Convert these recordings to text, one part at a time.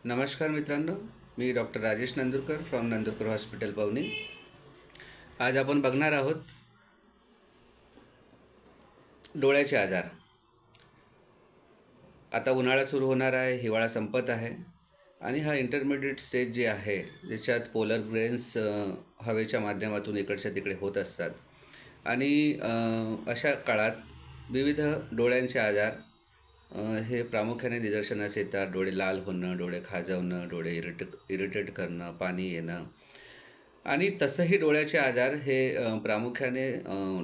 नमस्कार मित्रांनो, मी doctor Rajesh Nandurkar from Nandurkar hospital Pawni. आज आपण बघणार आहोत डोळ्याचे आजार. आता उन्हाळा सुरू होणार आहे, हिवाळा संपत आहे आणि हा इंटरमिडिएट स्टेज जे आहे ज्याच्यात पोलर ग्रेन्स हवेच्या माध्यमातून इकडच्या तिकडे होत असतात आणि अशा काळात विविध डोळ्यांचे आजार हे प्रामुख्याने निदर्शनास येतात. डोळे लाल होणं, डोळे खाजवणं, डोळे इरिटेट करणं, पाणी येणं आणि तसंही डोळ्याचे आजार हे प्रामुख्याने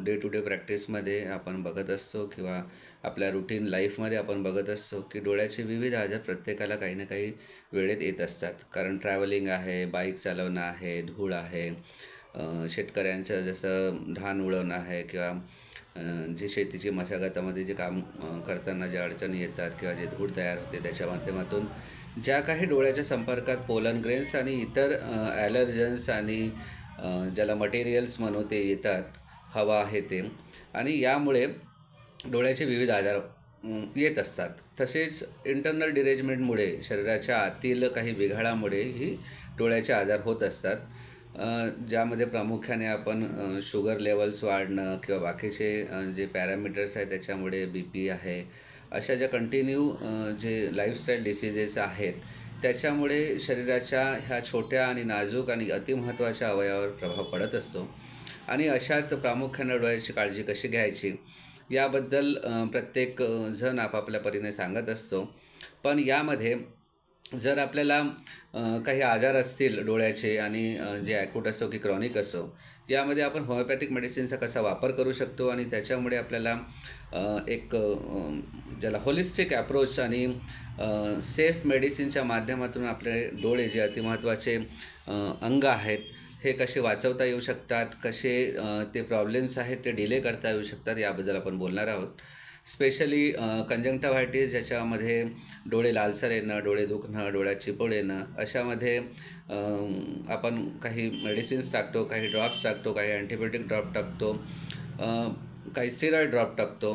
डे टू डे प्रॅक्टिसमध्ये आपण बघत असतो किंवा आपल्या रुटीन लाईफमध्ये आपण बघत असतो की डोळ्याचे विविध आजार प्रत्येकाला काही ना काही वेळेत येत असतात. कारण ट्रॅव्हलिंग आहे, बाईक चालवणं आहे, धूळ आहे, शेतकऱ्यांचं जसं धान उडवणं आहे किंवा जे शेतीची मशागतामध्ये जे काम करताना ज्या अडचणी येतात किंवा जे धूळ तयार होते त्याच्या माध्यमातून ज्या काही डोळ्याच्या संपर्कात पोलन ग्रेन्स आणि इतर ॲलर्जन्स आणि ज्याला मटेरियल्स म्हणू ते येतात, हवा आहे ते, आणि यामुळे डोळ्याचे विविध आजार येत असतात. तसेच इंटरनल डिरेजमेंटमुळे शरीराच्या आतील काही बिघाडामुळे ही डोळ्याचे आजार होत असतात. ज्यामध्ये प्रामुख्याने आपण शुगर लेवल्स वाढणं किंवा बाकीचे जे पॅरामीटर्स आहेत त्याच्यामुळे बी पी आहे, अशा ज्या कंटिन्यू जे लाईफस्टाईल डिसीजेस आहेत त्याच्यामुळे शरीराच्या ह्या छोट्या आणि नाजूक आणि अतिमहत्त्वाच्या अवयवावर प्रभाव पडत असतो. आणि अशात प्रामुख्याने डोळ्याची काळजी कशी घ्यायची याबद्दल प्रत्येक जण आपापल्या परीने सांगत असतो. पण यामध्ये जर आपल्याला काही आजार असतील डोळ्याचे आणि जे ॲक्यूट असो की क्रॉनिक असो, यामध्ये आपण होमिओपॅथिक मेडिसिनचा कसा वापर करू शकतो आणि त्याच्यामुळे आपल्याला एक ज्याला होलिस्टिक ॲप्रोच आणि सेफ मेडिसिनच्या माध्यमातून आपले डोळे जे अतिमहत्त्वाचे अंग आहेत हे कसे वाचवता येऊ शकतात, कसे ते प्रॉब्लेम्स आहेत ते डिले करता येऊ शकतात, याबद्दल आपण बोलणार आहोत. स्पेशली कंजंक्टिव्हायटिस ज्याच्यामध्ये डोळे लालसर येणं, डोळे दुखणं, डोळ्यात चिपळ येणं, अशामध्ये आपण काही मेडिसिन्स टाकतो, काही ड्रॉप्स टाकतो, काही अँटीबायोटिक ड्रॉप टाकतो, काही स्टेरॉइड ड्रॉप टाकतो.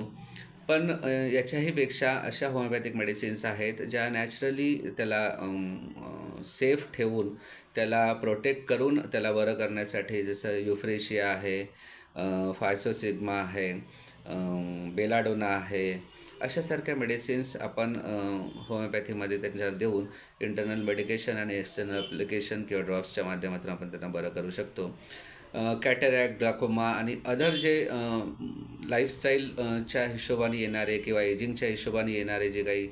पण याच्याहीपेक्षा अशा होमिओपॅथिक मेडिसिन्स आहेत ज्या नॅचरली त्याला सेफ ठेवून त्याला प्रोटेक्ट करून त्याला बरं करण्यासाठी, जसं युफ्रेशिया आहे, फायसोसिग्मा आहे, बेलाडोना आहे, अशासारख्या मेडिसिन्स आपण होमिओपॅथीमध्ये त्यांच्यावर देऊन इंटरनल मेडिकेशन आणि एक्सटर्नल ॲप्लिकेशन किंवा ड्रॉप्सच्या माध्यमातून आपण त्यांना बरं करू शकतो. कॅटरॅक्ट, ग्लाकोमा आणि अदर जे लाईफस्टाईलच्या हिशोबाने येणारे किंवा एजिंगच्या हिशोबाने येणारे जे काही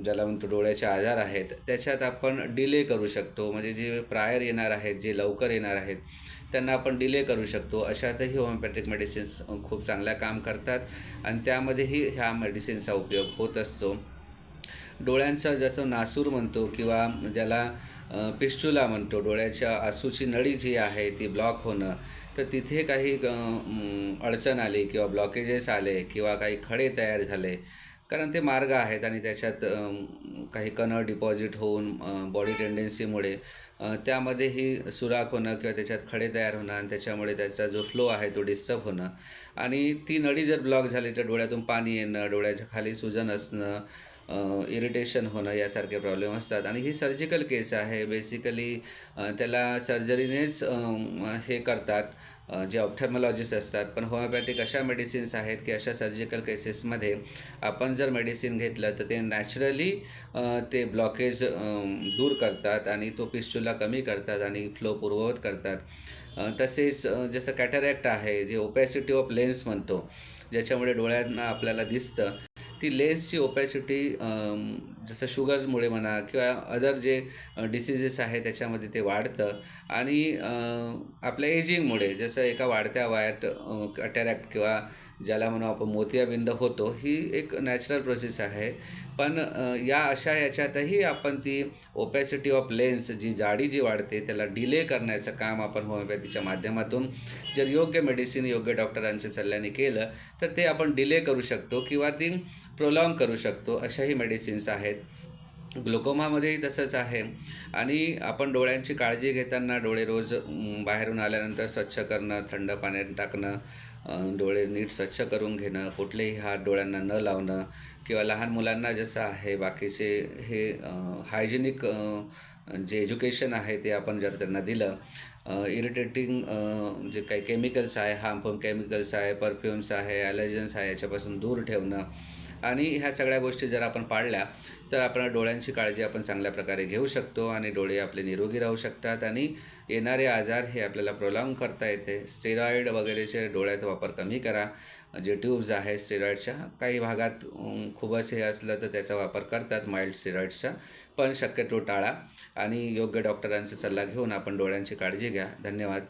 ज्याला म्हणतो डोळ्याचे आजार आहेत त्याच्यात आपण डिले करू शकतो. म्हणजे जे प्रायर येणार आहेत, जे लवकर येणार आहेत त्यांना आपण डिले करू शकतो. अशातही होमिओपॅथिक मेडिसिन्स खूप चांगल्या काम करतात आणि त्यामध्येही ह्या मेडिसिनचा उपयोग होत असतो. डोळ्यांचा जसं नासूर म्हणतो किंवा ज्याला पिस्चुला म्हणतो, डोळ्याच्या आसूची नळी जी आहे ती ब्लॉक होणं, तर तिथे काही अडचण आली किंवा ब्लॉकेजेस आले किंवा काही खडे तयार झाले, कारण ते मार्ग आहेत आणि त्याच्यात काही कणं डिपॉझिट होऊन बॉडी टेंडन्सीमुळे त्यामध्येही सुराख होणं किंवा त्याच्यात खडे तयार होणं आणि त्याच्यामुळे त्याचा जो फ्लो आहे तो डिस्टर्ब होणं आणि ती नळी जर ब्लॉक झाली तर डोळ्यातून पाणी येणं, डोळ्याच्या खाली सुजन असणं, इरिटेशन होणं, यासारखे प्रॉब्लेम असतात. आणि ही सर्जिकल केस आहे. बेसिकली त्याला सर्जरीनेच हे करतात जे ऑप्थॅल्मॉलॉजिस्ट असतात. पण होमिओपॅथिक अशा मेडिसिन्स आहेत की अशा सर्जिकल केसेसमध्ये आपण जर मेडिसिन घेतलं तर ते नॅचरली ते ब्लॉकेज दूर करतात आणि तो पिस्चुला कमी करतात आणि फ्लो पूर्ववत करतात. तसेच जसं कॅटरॅक्ट आहे, जे ओपॅसिटी ऑफ लेन्स म्हणतो, ज्याच्यामुळे डोळ्यांना आपल्याला दिसतं, ती लेन्सची ओपॅसिटी जसं शुगरमुळे म्हणा किंवा अदर जे डिसीजेस आहे त्याच्यामध्ये ते वाढतं आणि आपल्या एजिंगमुळे जसं एका वाढत्या वयात कॅटरॅक्ट किंवा ज्याला म्हणू आपण मोतियाबिंद होतो, ही एक नॅचरल प्रोसेस आहे. पण या अशा याच्यातही आपण ती ओपॅसिटी ऑफ लेन्स, जी जाडी जी वाढते, त्याला डिले करण्याचं काम आपण होमिओपॅथीच्या माध्यमातून जर योग्य मेडिसिन योग्य डॉक्टरांच्या सल्ल्याने केलं तर ते आपण डिले करू शकतो किंवा ती प्रोलॉंग करू शकतो. अशाही मेडिसिन्स आहेत. ग्लुकोमामध्येही तसंच आहे. आणि आपण डोळ्यांची काळजी घेताना डोळे रोज बाहेरून आल्यानंतर स्वच्छ करणं, थंड पाण्यात टाकणं, डोळे नीट स्वच्छ करून घेणं, कुठलेही हात डोळ्यांना न लावणं किंवा लहान मुलांना जसं आहे बाकीचे हे हायजेनिक जे एज्युकेशन आहे ते आपण जर त्यांना दिलं, इरिटेटिंग जे काही केमिकल्स आहे, हार्मफुल केमिकल्स आहे, परफ्युम्स आहे, ॲलर्जन्स आहे, याच्यापासून दूर ठेवणं आणि ह्या सगळ्या गोष्टी जर आपण पाळल्या तर आपण डोळ्यांची काळजी आपण चांगल्या प्रकारे घेऊ शकतो आणि डोळे आपले निरोगी राहू शकतात आणि येणारे आजार हे आपल्याला प्रोलॉंग करता येते. स्टेरॉईड वगैरेचे डोळ्याचा वापर कमी करा. जे ट्यूब्स आहे स्टेरॉईडच्या, काही भागात खूपच हे असलं तर त्याचा वापर करतात माइल्ड स्टेरॉईड्सचा, पण शक्यतो टाळा आणि योग्य डॉक्टरांचा सल्ला घेऊन आपण डोळ्यांची काळजी घ्या. धन्यवाद.